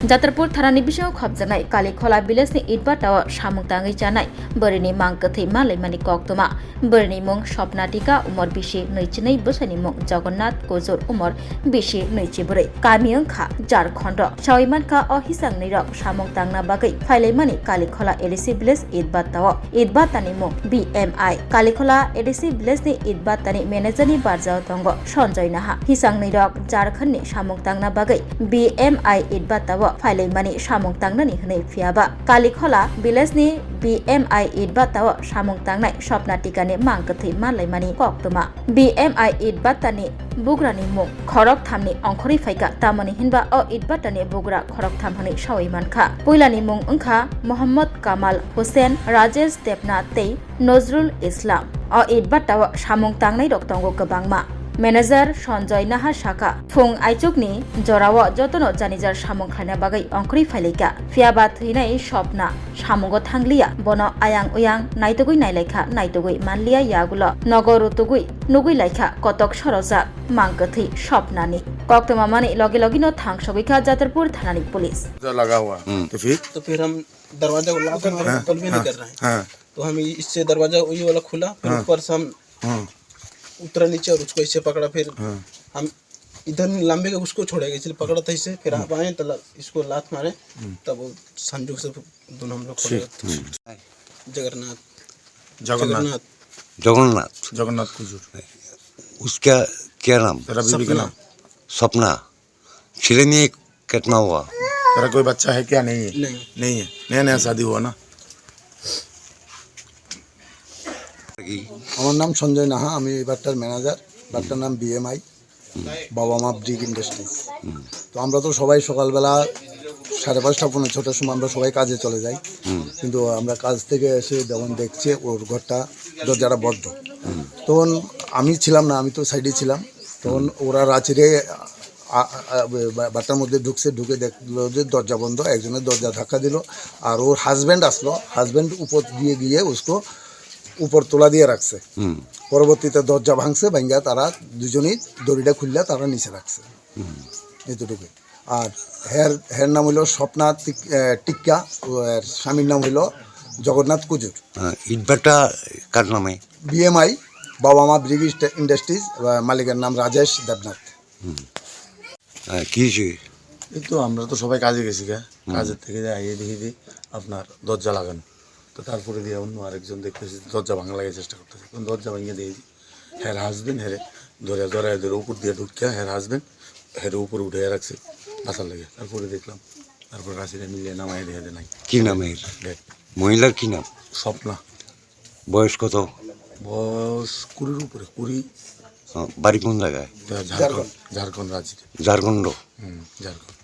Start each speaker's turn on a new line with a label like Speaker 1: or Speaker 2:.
Speaker 1: जातरपुर थानानि बिसायाव खबजानाय कालिखला विलेजनि इटबाटाव सामुंताङै जानाय बोरिनि मांगोथै मालायमानि कक्तमा बोरिनि मुं सपनाटिका उमर बिसि 22 बोसोरनि मुं जगन्नाथ गजुर उमर बिसि 24 गामि ओंखा झारखण्ड सावैमानखा अहिसांनि रक सामुंतांना बागै फाइलायमानि कालिखला एडिसि विलेज इटबाटानि मुं BMI कालिखला एडिसि विलेजनि इटबाटानि मेनेजारनि बारजाव दंग सन्जय नाहा हिसांनि रक झारखण्डनि सामुंतांना बागै BMI इटबाटाव फाइलायमानि सामुंतांनानि होनै फियाबा कालिखला विलेजनि BMI इटबाटाव सामुंतांनाय सपनाटिकानि मांगोथै मालायमानि कक्तमा BMI इटबाटानि बुग्रानि मुं खरकथामनि अंखरि फाइका तामनि हिनबा अ इटबाटानि बुग्रा खरकथाम होनै सावैमानखा पुइलानि मुं ओंखा मोहम्मद कामाल हुसैन राजेश देबनाथ तै नजरुल इस्लाम अ इटबाटाव सामुंतांनाय रक्तंगो गोबांमा मेनेजार सन्जय नाहा शाखा फुं आइचुकनि जराव जतन जानिजार सामुं खाना बागै अंखरि फाइलायका फियाबा थैनाय सपना सामुंगो थांलिया बन आयां उयां नायतगुइ नायलायखा नायतगुइ मानलिया यागुल नगरुतुगुइ नुगुइ लायखा कतक सरजा मांगोथै सपनानि कक्तमा माने लगे लगे न थांसगैखा जातरपुर थानानि पुलिस
Speaker 2: लगा हुआ
Speaker 3: तो फिर हम दरवाजा को लॉक हमारे ओपन भी नहीं कर रहे हैं तो हम इससे दरवाजा वही वाला खुला फिर ऊपर से हम उतरा नीचे और उसको ऐसे पकड़ा फिर हम इधर लंबे का उसको छोड़ेगा इसलिए पकड़ा था इसे फिर आप आए तो इसको लात मारे तब वो संजोग से दोनों हम लोग जगन्नाथ
Speaker 2: जगन्नाथ
Speaker 4: जगन्नाथ
Speaker 2: जगन्नाथ कुजूर
Speaker 4: उसका क्या नाम?
Speaker 2: तेरा बीवी का नाम?
Speaker 4: सपना छिले नहीं कितना हुआ?
Speaker 2: तेरा कोई बच्चा है क्या? नहीं है।
Speaker 3: नहीं
Speaker 2: है नया नया शादी हुआ ना।
Speaker 5: আমার নাম সঞ্জয় নাহা, আমি এই বারটার ম্যানেজার। বারটার নাম BMI বাবা মা ব্রিক ইন্ডাস্ট্রিজ। তো আমরা তো সবাই সকালবেলা 5:30 পৌনে 6টার সময় আমরা সবাই কাজে চলে যাই, কিন্তু আমরা কাজ থেকে এসে যখন দেখছে ওর ঘরটা দরজাটা বদ্ধ, তখন আমি ছিলাম না, আমি তো সাইডে ছিলাম। তখন ওরা রাত্রে বাটার মধ্যে ঢুকে দেখলো যে দরজা বন্ধ। একজনের দরজা ধাক্কা দিল আর ওর হাজব্যান্ড আসলো, হাজব্যান্ড উপর দিয়ে গিয়ে उसको উপর তোলা দিয়ে রাখছে। পরবর্তীতে দরজা ভাঙছে, ভাঙ্গা তারা দুজনেই দড়িটা খুললে তারা নিচে রাখছে, এতটুকু। আর হের নাম হইল স্বপ্না টিক্কা, এর স্বামীর নাম হইল জগন্নাথ কুজুর।
Speaker 4: ইটবাটা কার নামে?
Speaker 5: BMI বাবা মা ব্রিক ইন্ডাস্ট্রিজ, মালিকের নাম রাজেশ দেবনাথ।
Speaker 4: কি
Speaker 2: এই তো আমরা তো সবাই কাজে গেছি, কাজের থেকে আইয়ে দেখি আপনার দরজা লাগানো, তো তারপরে দিয়ে অন্য আরেকজন দেখতেছি দরজা ভাঙা লাগার চেষ্টা করতেছে। তখন দরজা ভাঙিয়ে দিয়েছি, হের হাজবেন্ড হেরে ধরে উপর দিয়ে ঢুকিয়া হের হাজবেন্ড হের উপরে উঠে রাখছে বাসার লেগে। তারপরে দেখলাম, তারপরে রাশিটা মিলিয়ে নামাই দিয়ে নাই।
Speaker 4: কি নাম এর? মহিলার কি নাম?
Speaker 2: স্বপ্না।
Speaker 4: বয়স কত?
Speaker 2: বয়স 20-র উপরে। 20।
Speaker 4: বাড়ি কোন জায়গায়?
Speaker 2: ঝাড়খণ্ড রাঁচি।
Speaker 4: ঝাড়খণ্ড।
Speaker 2: ঝাড়খণ্ড।